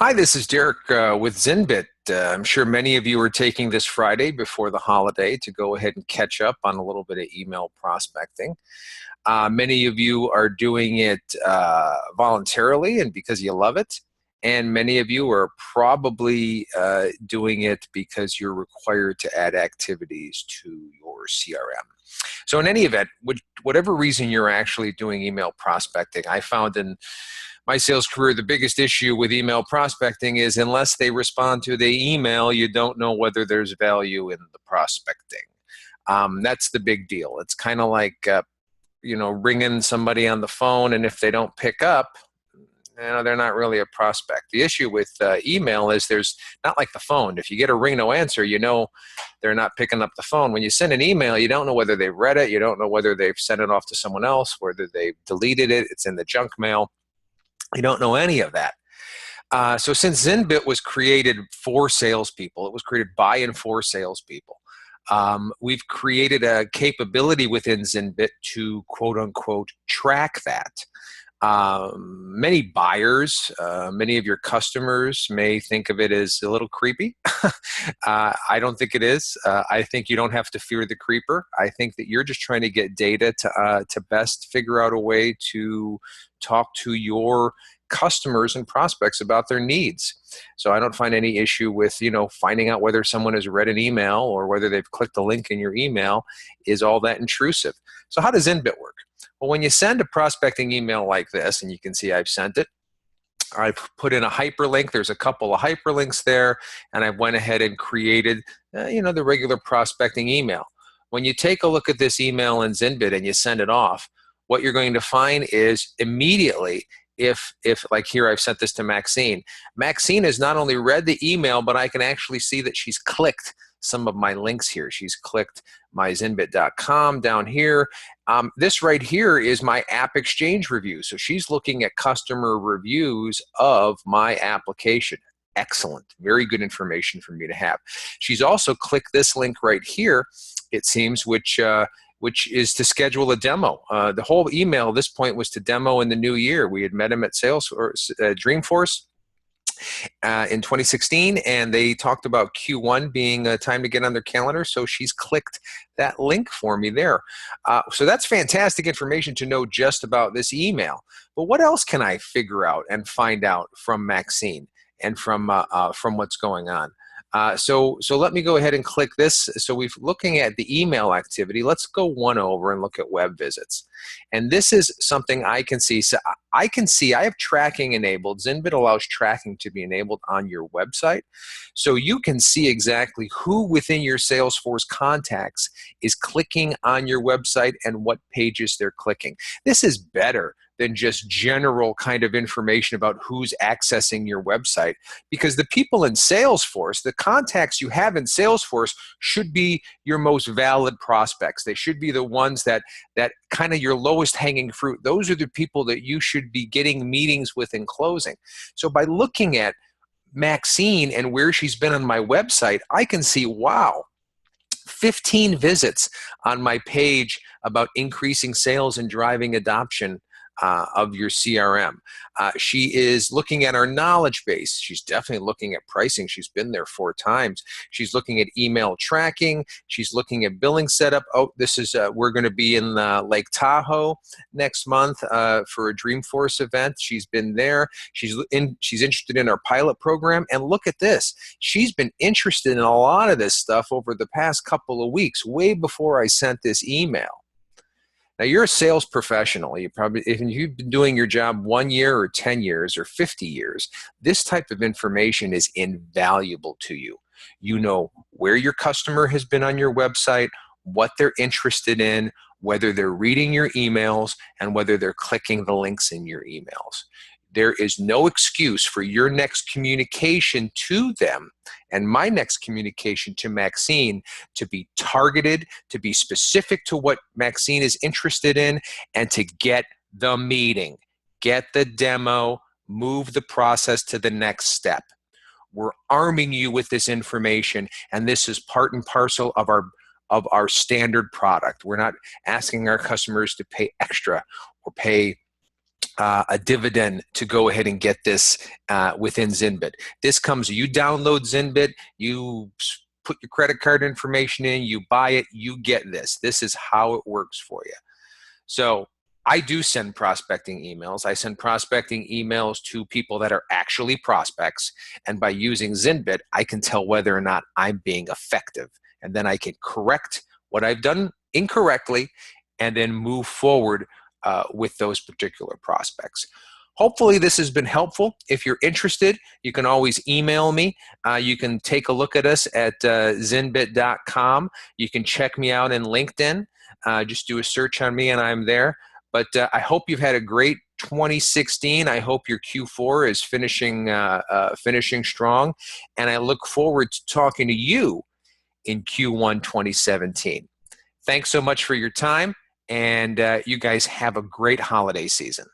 Hi, this is Derek with Zenbit. I'm sure many of you are taking this Friday before the holiday to go ahead and catch up on a little bit of email prospecting. Many of you are doing it voluntarily and because you love it. And many of you are probably doing it because you're required to add activities to your CRM. So in any event, whatever reason you're actually doing email prospecting, I found in my sales career, the biggest issue with email prospecting is unless they respond to the email, you don't know whether there's value in the prospecting. That's the big deal. It's kind of like, ringing somebody on the phone, and if they don't pick up, they're not really a prospect. The issue with email is there's not like the phone. If you get a ring, no answer, you know they're not picking up the phone. When you send an email, you don't know whether they've read it. You don't know whether they've sent it off to someone else, whether they've deleted it. It's in the junk mail. You don't know any of that. So since Zenbit was created for salespeople, it was created by and for salespeople. We've created a capability within Zenbit to quote unquote track that. Many buyers, many of your customers may think of it as a little creepy. I don't think it is. I think you don't have to fear the creeper. I think that you're just trying to get data to best figure out a way to talk to your customers and prospects about their needs. So I don't find any issue with, finding out whether someone has read an email or whether they've clicked a link in your email is all that intrusive. So how does Zenbit work? Well, when you send a prospecting email like this, and you can see I've sent it, I've put in a hyperlink. There's a couple of hyperlinks there, and I went ahead and created, the regular prospecting email. When you take a look at this email in Zenbit and you send it off, what you're going to find is immediately, if like here I've sent this to Maxine. Maxine has not only read the email, but I can actually see that she's clicked some of my links here. She's clicked myzenbit.com down here. This right here is my App Exchange review. So she's looking at customer reviews of my application. Excellent. Very good information for me to have. She's also clicked this link right here, it seems, which is to schedule a demo. The whole email at this point was to demo in the new year. We had met him at Dreamforce in 2016, and they talked about Q1 being a time to get on their calendar, so she's clicked that link for me there. So that's fantastic information to know just about this email. But what else can I figure out and find out from Maxine and from what's going on? So let me go ahead and click this. So we're looking at the email activity. Let's go one over and look at web visits. And this is something I can see. So I can see I have tracking enabled. Zenbit allows tracking to be enabled on your website. So you can see exactly who within your Salesforce contacts is clicking on your website and what pages they're clicking. This is better than just general kind of information about who's accessing your website, because the people in Salesforce, the contacts you have in Salesforce, should be your most valid prospects. They should be the ones that kind of your lowest hanging fruit. Those are the people that you should be getting meetings with and closing. So by looking at Maxine and where she's been on my website, I can see, wow, 15 visits on my page about increasing sales and driving adoption of your CRM. She is looking at our knowledge base. She's definitely looking at pricing. She's been there 4 times. She's looking at email tracking. She's looking at billing setup. Oh, this is we're going to be in Lake Tahoe next month for a Dreamforce event. She's been there. She's interested in our pilot program. And look at this. She's been interested in a lot of this stuff over the past couple of weeks, way before I sent this email. Now, you're a sales professional. If you've been doing your job 1 year or 10 years or 50 years, this type of information is invaluable to you. You know where your customer has been on your website, what they're interested in, whether they're reading your emails, and whether they're clicking the links in your emails. There is no excuse for your next communication to them and my next communication to Maxine to be targeted, to be specific to what Maxine is interested in, and to get the meeting, get the demo, move the process to the next step. We're arming you with this information, and this is part and parcel of our standard product. We're not asking our customers to pay extra or pay a dividend to go ahead and get this within Zenbit. This comes, you download Zenbit, you put your credit card information in, you buy it, you get this. This is how it works for you. So I do send prospecting emails. I send prospecting emails to people that are actually prospects. And by using Zenbit, I can tell whether or not I'm being effective. And then I can correct what I've done incorrectly and then move forward with those particular prospects. Hopefully this has been helpful. If you're interested, you can always email me. You can take a look at us at zenbit.com. You can check me out in LinkedIn. Just do a search on me and I'm there. But I hope you've had a great 2016. I hope your Q4 is finishing strong. And I look forward to talking to you in Q1 2017. Thanks so much for your time. And you guys have a great holiday season.